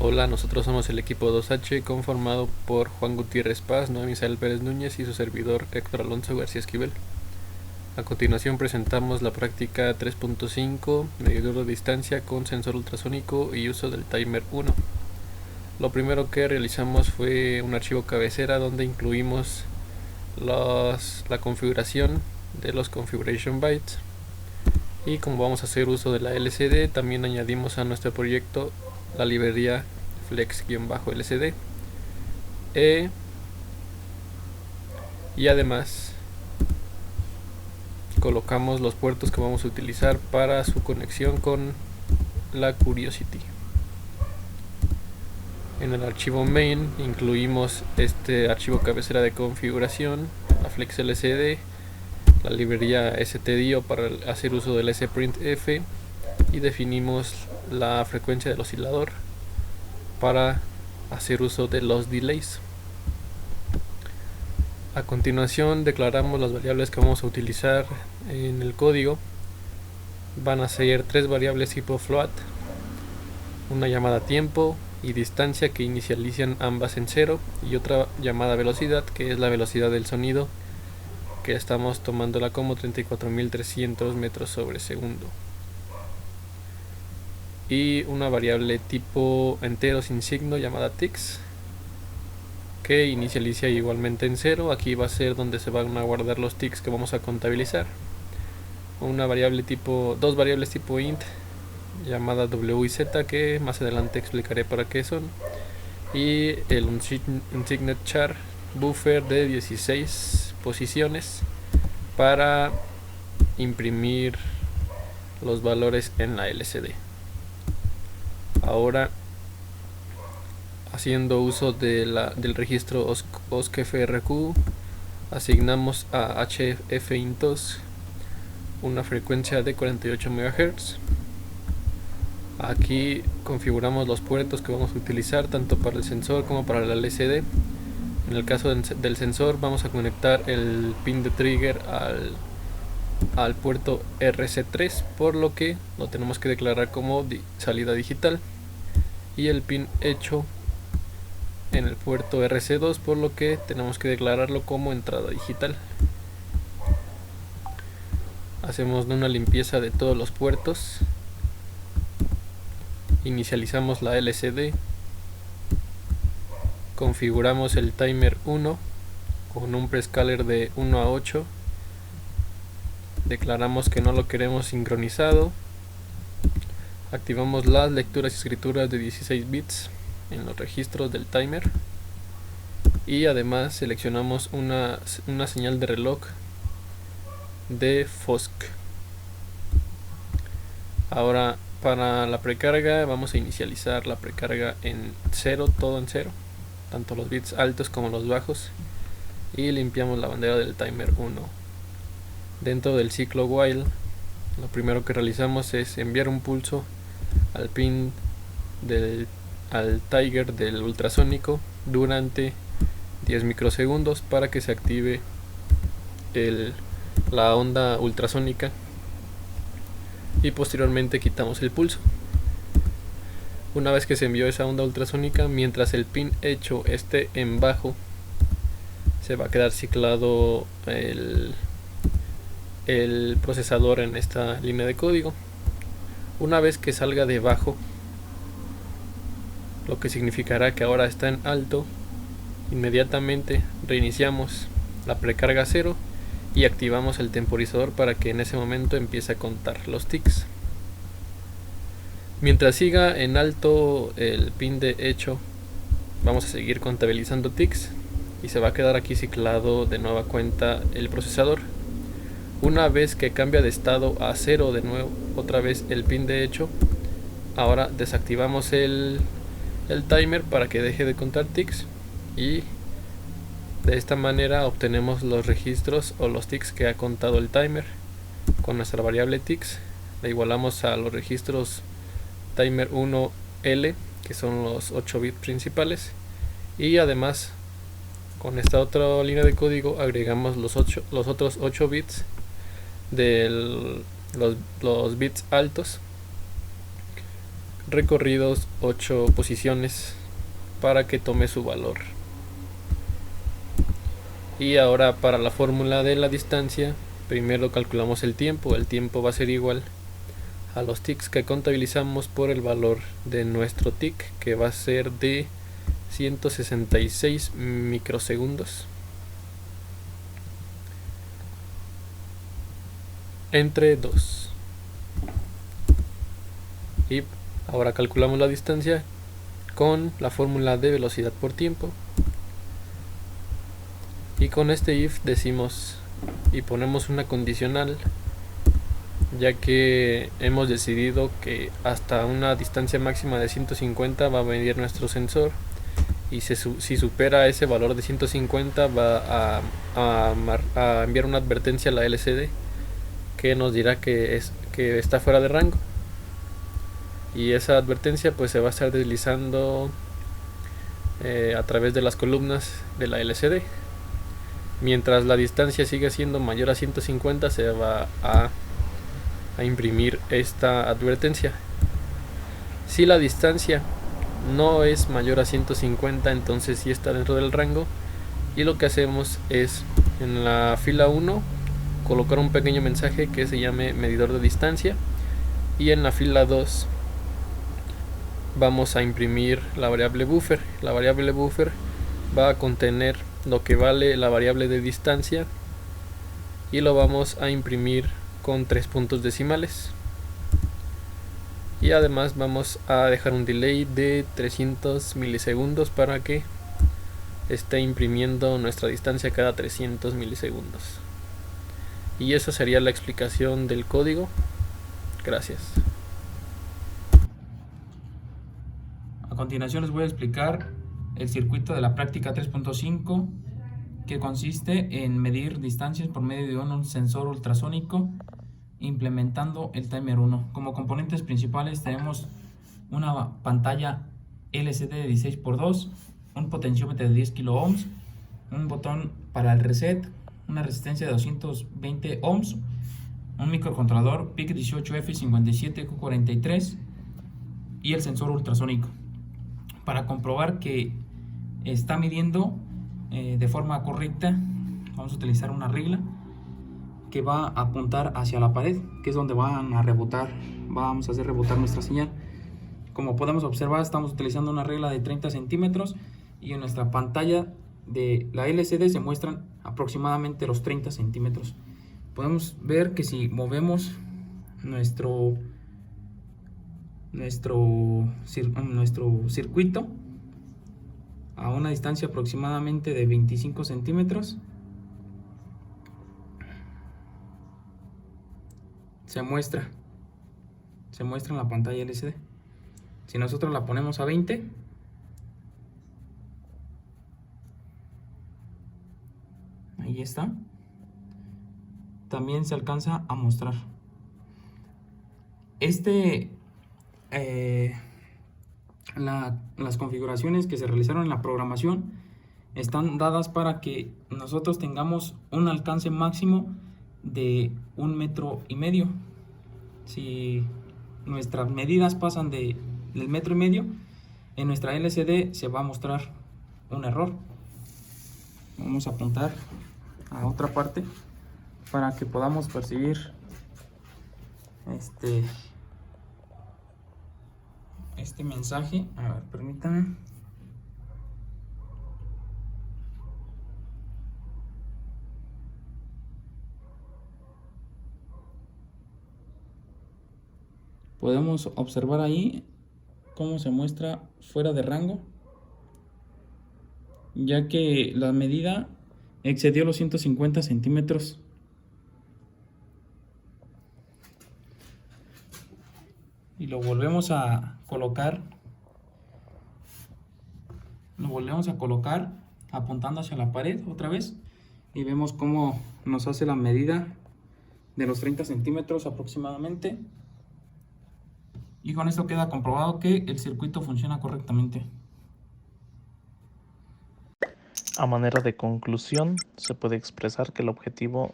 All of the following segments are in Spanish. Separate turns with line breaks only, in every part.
Hola, nosotros somos el equipo 2H conformado por Juan Gutiérrez Paz, Noemí Misael Pérez Núñez y su servidor Héctor Alonso García Esquivel. A continuación presentamos la práctica 3.5, medidor de distancia con sensor ultrasónico y uso del timer 1. Lo primero que realizamos fue un archivo cabecera donde incluimos la configuración de los configuration bytes. Y como vamos a hacer uso de la LCD, también añadimos a nuestro proyecto la librería flex-lcd y además colocamos los puertos que vamos a utilizar para su conexión con la Curiosity. En el archivo main incluimos este archivo cabecera de configuración, la flex-lcd, la librería stdio para hacer uso del sprintf y definimos la frecuencia del oscilador para hacer uso de los delays. A continuación declaramos las variables que vamos a utilizar en el código. Van a ser tres variables tipo float, una llamada tiempo y distancia que inicializan ambas en 0 y otra llamada velocidad que es la velocidad del sonido, que estamos tomándola como 34.300 metros sobre segundo, y una variable tipo entero sin signo llamada tix que inicializa igualmente en 0. Aquí va a ser donde se van a guardar los ticks que vamos a contabilizar. Una variable dos variables tipo int llamada w y z que más adelante explicaré para qué son, y el unsigned char buffer de 16 posiciones para imprimir los valores en la LCD. Ahora, haciendo uso del registro OSCFRQ, asignamos a HFINTOS una frecuencia de 48 MHz. Aquí configuramos los puertos que vamos a utilizar tanto para el sensor como para la LCD. En el caso del sensor vamos a conectar el pin de trigger al puerto RC3, por lo que lo tenemos que declarar como salida digital, y el pin hecho en el puerto RC2, por lo que tenemos que declararlo como entrada digital. Hacemos una limpieza de todos los puertos, inicializamos la LCD, configuramos el timer 1 con un prescaler de 1 a 8, declaramos que no lo queremos sincronizado, activamos las lecturas y escrituras de 16 bits en los registros del timer y además seleccionamos una señal de reloj de FOSC. Ahora, para la precarga vamos a inicializar la precarga en 0, todo en 0, tanto los bits altos como los bajos, y limpiamos la bandera del timer 1. Dentro del ciclo while, lo primero que realizamos es enviar un pulso al pin al trigger del ultrasónico durante 10 microsegundos para que se active la onda ultrasónica, y posteriormente quitamos el pulso. Una vez que se envió esa onda ultrasónica, mientras el pin hecho esté en bajo, se va a quedar ciclado el procesador en esta línea de código. Una vez que salga de bajo, lo que significará que ahora está en alto, inmediatamente reiniciamos la precarga 0 y activamos el temporizador para que en ese momento empiece a contar los ticks. Mientras siga en alto el pin de hecho, vamos a seguir contabilizando ticks y se va a quedar aquí ciclado de nueva cuenta el procesador. Una vez que cambia de estado a 0 de nuevo, otra vez el pin de hecho, ahora desactivamos el timer para que deje de contar ticks, y de esta manera obtenemos los registros o los ticks que ha contado el timer. Con nuestra variable ticks la igualamos a los registros timer 1L, que son los 8 bits principales, y además con esta otra línea de código agregamos los otros 8 bits de los bits altos recorridos 8 posiciones para que tome su valor. Y ahora para la fórmula de la distancia, primero calculamos el tiempo. El tiempo va a ser igual a los ticks que contabilizamos por el valor de nuestro tick, que va a ser de 166 microsegundos entre 2. Y ahora calculamos la distancia con la fórmula de velocidad por tiempo, y con este if decimos y ponemos una condicional, ya que hemos decidido que hasta una distancia máxima de 150 va a medir nuestro sensor, y si supera ese valor de 150 va a enviar una advertencia a la LCD que nos dirá que está fuera de rango, y esa advertencia pues se va a estar deslizando a través de las columnas de la LCD. Mientras la distancia sigue siendo mayor a 150 se va a imprimir esta advertencia. Si la distancia no es mayor a 150, entonces sí está dentro del rango, y lo que hacemos es en la fila 1 colocar un pequeño mensaje que se llame medidor de distancia, y en la fila 2 vamos a imprimir la variable buffer. La variable buffer va a contener lo que vale la variable de distancia, y lo vamos a imprimir con 3 puntos decimales, y además vamos a dejar un delay de 300 milisegundos para que esté imprimiendo nuestra distancia cada 300 milisegundos. Y esa sería la explicación del código. Gracias.
A continuación les voy a explicar el circuito de la práctica 3.5, que consiste en medir distancias por medio de un sensor ultrasónico implementando el timer 1. Como componentes principales tenemos una pantalla LCD de 16x2, un potenciómetro de 10 kilo ohms, un botón para el reset, una resistencia de 220 ohms, un microcontrolador PIC18F57Q43 y el sensor ultrasónico. Para comprobar que está midiendo de forma correcta, vamos a utilizar una regla que va a apuntar hacia la pared, que es donde vamos a hacer rebotar nuestra señal. Como podemos observar, estamos utilizando una regla de 30 centímetros, y en nuestra pantalla de la LCD se muestran aproximadamente los 30 centímetros. Podemos ver que si movemos nuestro circuito a una distancia aproximadamente de 25 centímetros, se muestra en la pantalla LCD. Si nosotros la ponemos a 20, ahí está, también se alcanza a mostrar. Las configuraciones que se realizaron en la programación están dadas para que nosotros tengamos un alcance máximo de 1,5 metros. Si nuestras medidas pasan del 1,5 metros, en nuestra LCD se va a mostrar un error. Vamos a apuntar a otra parte para que podamos percibir este mensaje. A ver, permítanme. Podemos observar ahí cómo se muestra fuera de rango, ya que la medida excedió los 150 centímetros. Y lo volvemos a colocar. Apuntando hacia la pared otra vez, y vemos cómo nos hace la medida de los 30 centímetros aproximadamente. Y con esto queda comprobado que el circuito funciona correctamente.
A manera de conclusión, se puede expresar que el objetivo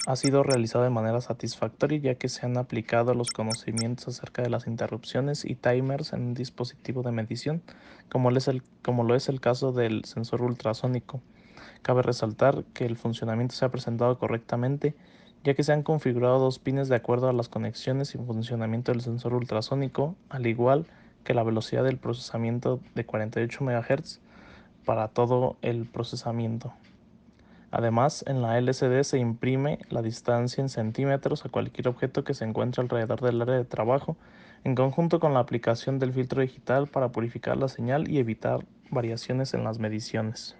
ha sido realizado de manera satisfactoria, ya que se han aplicado los conocimientos acerca de las interrupciones y timers en un dispositivo de medición, como lo es el caso del sensor ultrasónico. Cabe resaltar que el funcionamiento se ha presentado correctamente, ya que se han configurado dos pines de acuerdo a las conexiones y funcionamiento del sensor ultrasónico, al igual que la velocidad del procesamiento de 48 MHz para todo el procesamiento. Además, en la LCD se imprime la distancia en centímetros a cualquier objeto que se encuentre alrededor del área de trabajo, en conjunto con la aplicación del filtro digital para purificar la señal y evitar variaciones en las mediciones.